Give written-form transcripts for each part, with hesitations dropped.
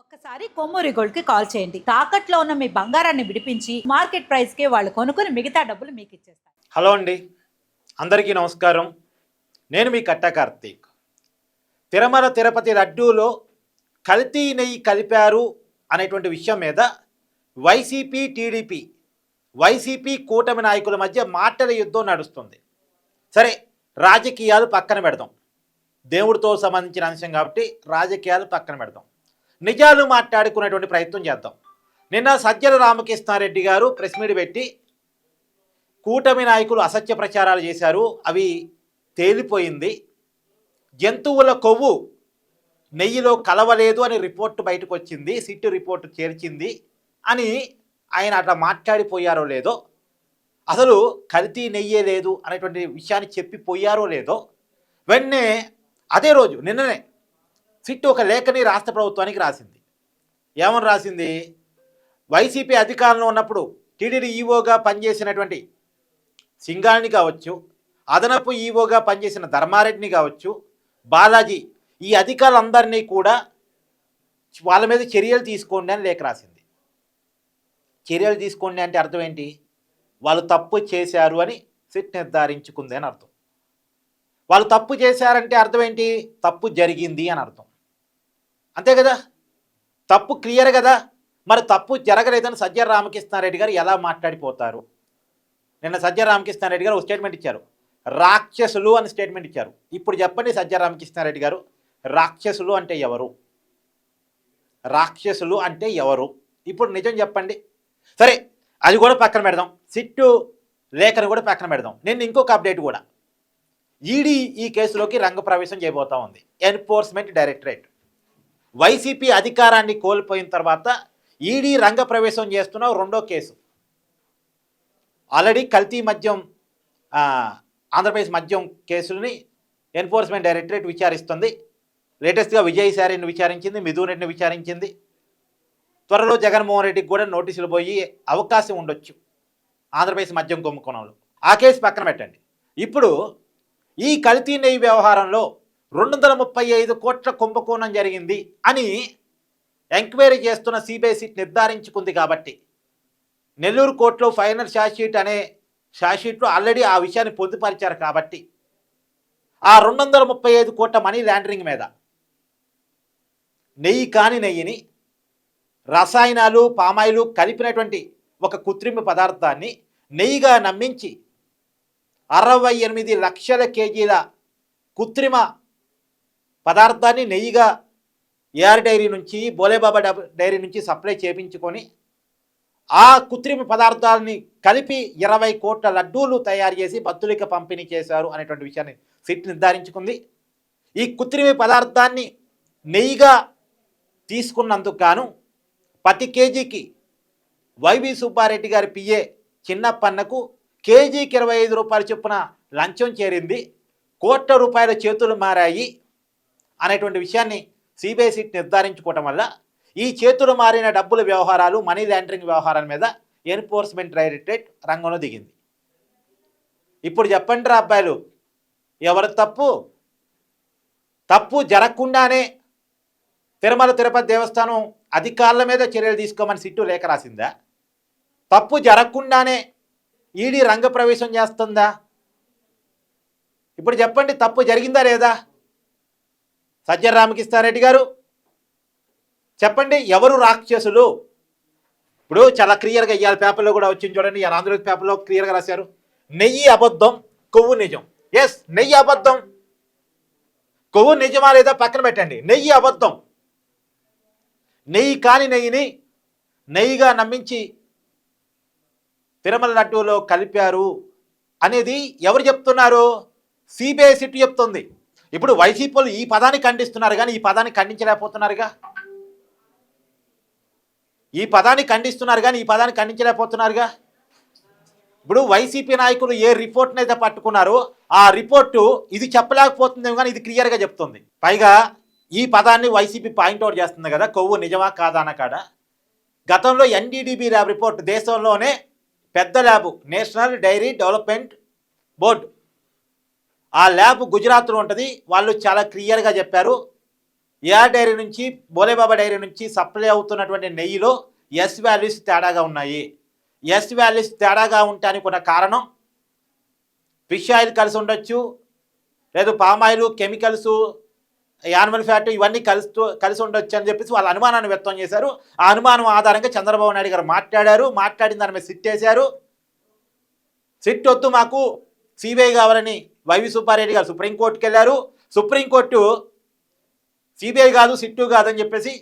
ఒక్కసారి కొమ్మూరి గోల్డ్ కి కాల్ చేయండి. తాకట్లో ఉన్న మీ బంగారాన్ని విడిపించి మార్కెట్ ప్రైస్ కి వాళ్ళు కొనుక్కుని మిగతా డబ్బులు మీకు ఇచ్చేస్తారు. హలో అండి, అందరికీ నమస్కారం. నేను మీ కట్టా కార్తీక్. తిరుమల తిరుపతి లడ్డూలో కల్తీ నెయ్యి కలిపారు అనేటువంటి విషయం మీద వైసీపీ టీడీపీ కూటమి నాయకుల మధ్య మాటల యుద్ధం నడుస్తుంది. సరే, రాజకీయాలు పక్కన పెడదాం. దేవుడితో సంబంధించిన అంశం కాబట్టి రాజకీయాలు పక్కన పెడదాం. నిజాలు మాట్లాడుకునేటువంటి ప్రయత్నం చేద్దాం. నిన్న సజ్జల రామకృష్ణారెడ్డి గారు ప్రెస్ మీట్ పెట్టి కూటమి నాయకులు అసత్య ప్రచారాలు చేశారు, అవి తేలిపోయింది, జంతువుల కొవ్వు నెయ్యిలో కలవలేదు అని రిపోర్టు బయటకు వచ్చింది, సిట్టు రిపోర్టు చేర్చింది అని ఆయన అట్లా మాట్లాడిపోయారో లేదో, అసలు కల్తీ నెయ్యే లేదు అనేటువంటి విషయాన్ని చెప్పిపోయారో లేదో, వెంటనే అదే రోజు నిన్ననే సిట్టు ఒక లేఖని రాష్ట్ర ప్రభుత్వానికి రాసింది. ఏమని రాసింది? వైసీపీ అధికారంలో ఉన్నప్పుడు టీడీడీ ఈవోగా పనిచేసినటువంటి సింగాల్ని కావచ్చు, అదనపు ఈవోగా పనిచేసిన ధర్మారెడ్డిని కావచ్చు, బాలాజీ, ఈ అధికారులందరినీ కూడా వాళ్ళ మీద చర్యలు తీసుకోండి అని లేఖ రాసింది. చర్యలు తీసుకోండి అంటే అర్థం ఏంటి? వాళ్ళు తప్పు చేశారు అని సిట్ నిర్ధారించుకుంది అని అర్థం. వాళ్ళు తప్పు చేశారంటే అర్థం ఏంటి? తప్పు జరిగింది అని అర్థం. అంతే కదా, తప్పు క్లియర్ కదా. మరి తప్పు జరగలేదని సజ్జల రామకృష్ణారెడ్డి గారు ఎలా మాట్లాడిపోతారు? నిన్న సజ్జల రామకృష్ణారెడ్డి గారు ఒక స్టేట్మెంట్ ఇచ్చారు, రాక్షసులు అని స్టేట్మెంట్ ఇచ్చారు. ఇప్పుడు చెప్పండి సజ్జల రామకృష్ణారెడ్డి గారు, రాక్షసులు అంటే ఎవరు? రాక్షసులు అంటే ఎవరు? ఇప్పుడు నిజం చెప్పండి. సరే, అది కూడా పక్కన పెడదాం, సిట్టు లేఖను కూడా పక్కన పెడదాం. నేను ఇంకొక అప్డేట్ కూడా, ఈడీ ఈ కేసులోకి రంగప్రవేశం చేయబోతా ఉంది. ఎన్ఫోర్స్మెంట్ డైరెక్టరేట్ వైసీపీ అధికారాన్ని కోల్పోయిన తర్వాత ఈడీ రంగప్రవేశం చేస్తున్న రెండో కేసు. ఆల్రెడీ కల్తీ మద్యం, ఆంధ్రప్రదేశ్ మద్యం కేసులని ఎన్ఫోర్స్మెంట్ డైరెక్టరేట్ విచారిస్తుంది. లేటెస్ట్గా విజయసాయిని విచారించింది, మిథున్ రెడ్డిని విచారించింది. త్వరలో జగన్మోహన్ రెడ్డికి కూడా నోటీసులు పోయి అవకాశం ఉండొచ్చు ఆంధ్రప్రదేశ్ మద్యం కుంభకోణంలో. ఆ కేసు పక్కన పెట్టండి. ఇప్పుడు ఈ కల్తీ నెయ్యి వ్యవహారంలో 235 కోట్ల కుంభకోణం జరిగింది అని ఎంక్వైరీ చేస్తున్న సిబిఐ సిట్ నిర్ధారించుకుంది కాబట్టి, నెల్లూరు కోర్టులో ఫైనల్ ఛార్జ్షీట్ అనే ఛార్జ్షీట్లో ఆల్రెడీ ఆ విషయాన్ని పొందుపరిచారు కాబట్టి, ఆ 235 కోట్ల మనీ లాండరింగ్ మీద నెయ్యి కాని నెయ్యిని రసాయనాలు, పామాయిలు కలిపినటువంటి ఒక కృత్రిమ పదార్థాన్ని నెయ్యిగా నమ్మించి 68 లక్షల కేజీల కృత్రిమ పదార్థాన్ని నెయ్యిగా ఏఆర్ డైరీ నుంచి, బోలేబాబా డైరీ నుంచి సప్లై చేయించుకొని ఆ కృత్రిమ పదార్థాలని కలిపి 20 కోట్ల లడ్డూలు తయారు చేసి భక్తులకు పంపిణీ చేశారు అనేటువంటి విషయాన్ని సిట్ నిర్ధారించుకుంది. ఈ కృత్రిమ పదార్థాన్ని నెయ్యిగా తీసుకున్నందుకు గాను ప్రతి కేజీకి వైవి సుబ్బారెడ్డి గారి పిఏ చిన్నప్పన్నకు కేజీకి 25 రూపాయల చొప్పున లంచం చేరింది, కోట్ల రూపాయల చేతులు మారాయి అనేటువంటి విషయాన్ని సిబిఐ సిట్ నిర్ధారించుకోవటం వల్ల ఈ చేతులు మారిన డబ్బుల వ్యవహారాలు, మనీ లాండరింగ్ వ్యవహారాల మీద ఎన్ఫోర్స్మెంట్ డైరెక్టరేట్ రంగంలో దిగింది. ఇప్పుడు చెప్పండి రా అబ్బాయిలు, ఎవరు తప్పు? తప్పు జరగకుండానే తిరుమల తిరుపతి దేవస్థానం అధికారుల మీద చర్యలు తీసుకోమని సిట్టు లేఖ రాసిందా? తప్పు జరగకుండానే ఈడీ రంగప్రవేశం చేస్తుందా? ఇప్పుడు చెప్పండి, తప్పు జరిగిందా లేదా? సజ్జల రామకృష్ణారెడ్డి గారు చెప్పండి, ఎవరు రాక్షసులు? ఇప్పుడు చాలా క్లియర్గా ఇవాళ పేపర్లో కూడా వచ్చింది చూడండి, ఇవాళ ఆంధ్రప్రదేశ్ పేపర్లో క్లియర్గా రాశారు, నెయ్యి అబద్ధం, కొవ్వు నిజం. ఎస్, నెయ్యి అబద్ధం, కొవ్వు నిజమా లేదా పక్కన పెట్టండి. నెయ్యి అబద్ధం. నెయ్యి కాని నెయ్యిని నెయ్యిగా నమ్మించి తిరుమల లడ్డూలో కలిపారు అనేది ఎవరు చెప్తున్నారు? సిబిఐ సిట్ చెప్తుంది. ఇప్పుడు వైసీపీలు ఈ పదాన్ని ఖండిస్తున్నారు కానీ ఈ పదాన్ని ఖండించలేకపోతున్నారుగా. ఈ పదాన్ని ఖండిస్తున్నారు కానీ ఈ పదాన్ని ఖండించలేకపోతున్నారుగా. ఇప్పుడు వైసీపీ నాయకులు ఏ రిపోర్ట్ని అయితే పట్టుకున్నారో ఆ రిపోర్టు ఇది చెప్పలేకపోతుందేమో కానీ ఇది క్లియర్గా చెప్తుంది. పైగా ఈ పదాన్ని వైసీపీ పాయింట్అవుట్ చేస్తుంది కదా, కొవ్వు నిజమా కాదా అన్నకాడ. గతంలో ఎన్డీడీబీ ల్యాబ్ రిపోర్ట్, దేశంలోనే పెద్ద lab, national dairy development board, ఆ ల్యాబ్ గుజరాత్లో ఉంటుంది. వాళ్ళు చాలా క్లియర్గా చెప్పారు, ఏఆర్ డైరీ నుంచి బోలేబాబా డైరీ నుంచి సప్లై అవుతున్నటువంటి నెయ్యిలో ఎస్ వాల్యూస్ తేడాగా ఉన్నాయి. ఎస్ వాల్యూస్ తేడాగా ఉండటానికి ఉన్న కారణం ఫిష్ ఆయిల్ కలిసి ఉండొచ్చు, లేదు palm oil, chemicals, animal fat ఇవన్నీ కలిసి ఉండొచ్చు అని చెప్పేసి వాళ్ళ అనుమానాన్ని వ్యక్తం చేశారు. ఆ అనుమానం ఆధారంగా చంద్రబాబు నాయుడు గారు మాట్లాడిన దాని మీద సిట్ వేశారు. సిట్ వద్దు, మాకు సిబిఐ కావాలని వైవి సుబ్బారెడ్డి గారు సుప్రీంకోర్టుకి వెళ్ళారు. సుప్రీంకోర్టు సిబిఐ కాదు, సిట్టు కాదని చెప్పేసి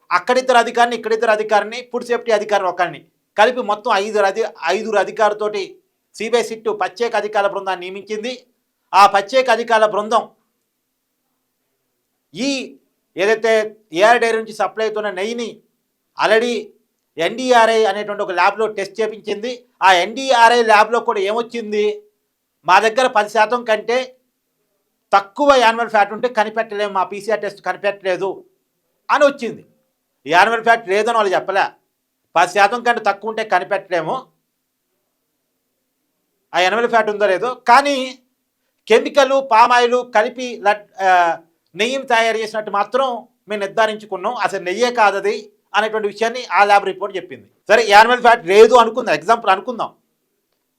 అక్కడిద్దరు అధికారిని, ఇక్కడిద్దరు అధికారిని, ఫుడ్ సేఫ్టీ అధికారిని ఒకరిని కలిపి మొత్తం ఐదుగురు అధికారులతోటి సిబిఐ సిట్టు ప్రత్యేక అధికారుల బృందాన్ని నియమించింది. ఆ ప్రత్యేక అధికారుల బృందం ఈ ఏదైతే ఏఆర్ డైరీ నుంచి సప్లై అవుతున్న నెయ్యిని ఆల్రెడీ ఎన్డీఆర్ఐ అనేటువంటి ఒక ల్యాబ్లో టెస్ట్ చేయించింది. ఆ ఎన్డీఆర్ఐ ల్యాబ్లో కూడా ఏమొచ్చింది, మా దగ్గర 10% కంటే తక్కువ యానిమల్ ఫ్యాట్ ఉంటే కనిపెట్టలేము, మా పీసీఆర్ టెస్ట్ కనిపెట్టలేదు అని వచ్చింది. యానిమల్ ఫ్యాట్ లేదని వాళ్ళు చెప్పలే, 10% కంటే తక్కువ ఉంటే కనిపెట్టలేము, ఆ యానిమల్ ఫ్యాట్ ఉందో లేదో, కానీ కెమికల్ పామాయిల్ కలిపి నెయ్యిని తయారు చేసినట్టు మాత్రం మేము నిర్ధారించుకున్నాం, అసలు నెయ్యే కాదది అనేటువంటి విషయాన్ని ఆ ల్యాబ్ రిపోర్ట్ చెప్పింది. సరే, యానిమల్ ఫ్యాట్ లేదు అనుకుందాం, ఎగ్జాంపుల్ అనుకుందాం,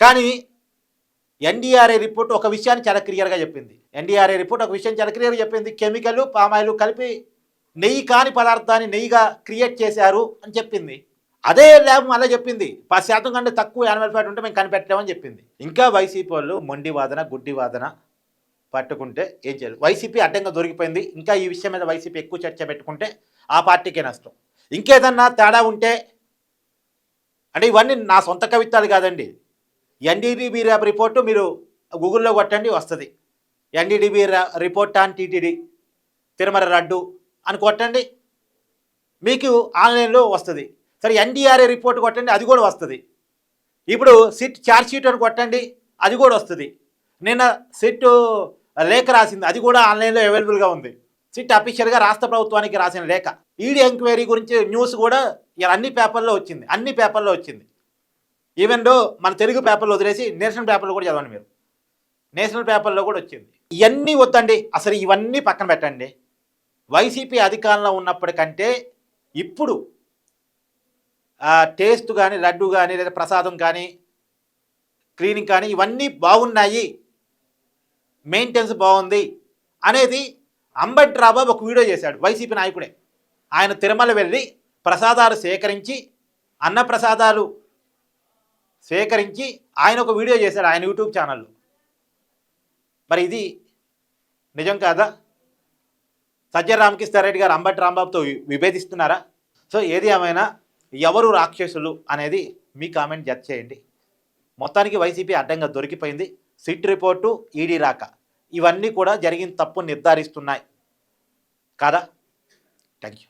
కానీ ఎన్డీఆర్ఐ రిపోర్ట్ ఒక విషయాన్ని చాలా క్లియర్గా చెప్పింది. ఎన్డీఆర్ఐ రిపోర్ట్ ఒక విషయం చాలా క్లియర్గా చెప్పింది, కెమికల్ పామాయిల్ కలిపి నెయ్యి కాని పదార్థాన్ని నెయ్యిగా క్రియేట్ చేశారు అని చెప్పింది. అదే ల్యాబ్ మళ్ళీ చెప్పింది 10% కంటే తక్కువ యానిమల్ ఫ్యాట్ ఉంటే మేము కనిపెట్టామని చెప్పింది. ఇంకా వైసీపీ వాళ్ళు మొండి వాదన, గుడ్డి వాదన పట్టుకుంటే ఏం చేయాలి? వైసీపీ అడ్డంగా దొరికిపోయింది. ఇంకా ఈ విషయం మీద వైసీపీ ఎక్కువ చర్చ పెట్టుకుంటే ఆ పార్టీకే నష్టం. ఇంకేదన్నా తేడా ఉంటే, అంటే ఇవన్నీ నా సొంత కవిత్వాలు కాదండి, ఎన్డీడీబీ రిపోర్టు మీరు గూగుల్లో కొట్టండి వస్తుంది. NDDB report on TTD Tirumala laddu అని కొట్టండి, మీకు ఆన్లైన్లో వస్తుంది. సరే, ఎన్డీఆర్ఏ రిపోర్ట్ కొట్టండి, అది కూడా వస్తుంది. ఇప్పుడు సిట్ ఛార్జ్ షీట్ అని కొట్టండి, అది కూడా వస్తుంది. నిన్న సిట్ లేఖ రాసింది, అది కూడా ఆన్లైన్లో అవైలబుల్గా ఉంది. సిట్ అఫీషియల్గా రాష్ట్ర ప్రభుత్వానికి రాసిన లేఖ, ఈడీ ఎంక్వైరీ గురించి న్యూస్ కూడా అన్ని పేపర్లో వచ్చింది. ఈవెన్ దో మన తెలుగు పేపర్లో వదిలేసి నేషనల్ పేపర్లో కూడా చదవండి మీరు, నేషనల్ పేపర్లో కూడా వచ్చింది. ఇవన్నీ వద్దండి, అసలు ఇవన్నీ పక్కన పెట్టండి. వైసీపీ అధికారంలో ఉన్నప్పటికంటే ఇప్పుడు టేస్ట్ కానీ, లడ్డు కానీ, లేదా ప్రసాదం కానీ, క్లీనింగ్ కానీ ఇవన్నీ బాగున్నాయి, మెయింటెనెన్స్ బాగుంది అనేది అంబటి రాంబాబు ఒక వీడియో చేశాడు, వైసీపీ నాయకుడే. ఆయన తిరుమల వెళ్ళి ప్రసాదాలు సేకరించి, అన్న ప్రసాదాలు సేకరించి ఆయన ఒక వీడియో చేశాడు ఆయన యూట్యూబ్ ఛానల్లో. మరి ఇది నిజం కాదా? సజ్జల రామకృష్ణారెడ్డి గారు అంబటి రాంబాబుతో విభేదిస్తున్నారా? సో ఏది ఏమైనా ఎవరు రాక్షసులు అనేది మీ కామెంట్ జడ్జ్ చేయండి. మొత్తానికి వైసీపీ అడ్డంగా దొరికిపోయింది. సిట్ రిపోర్టు, ఈడీ రాక, ఇవన్నీ కూడా జరిగిన తప్పు నిర్ధారిస్తున్నాయి కాదా? Thank you.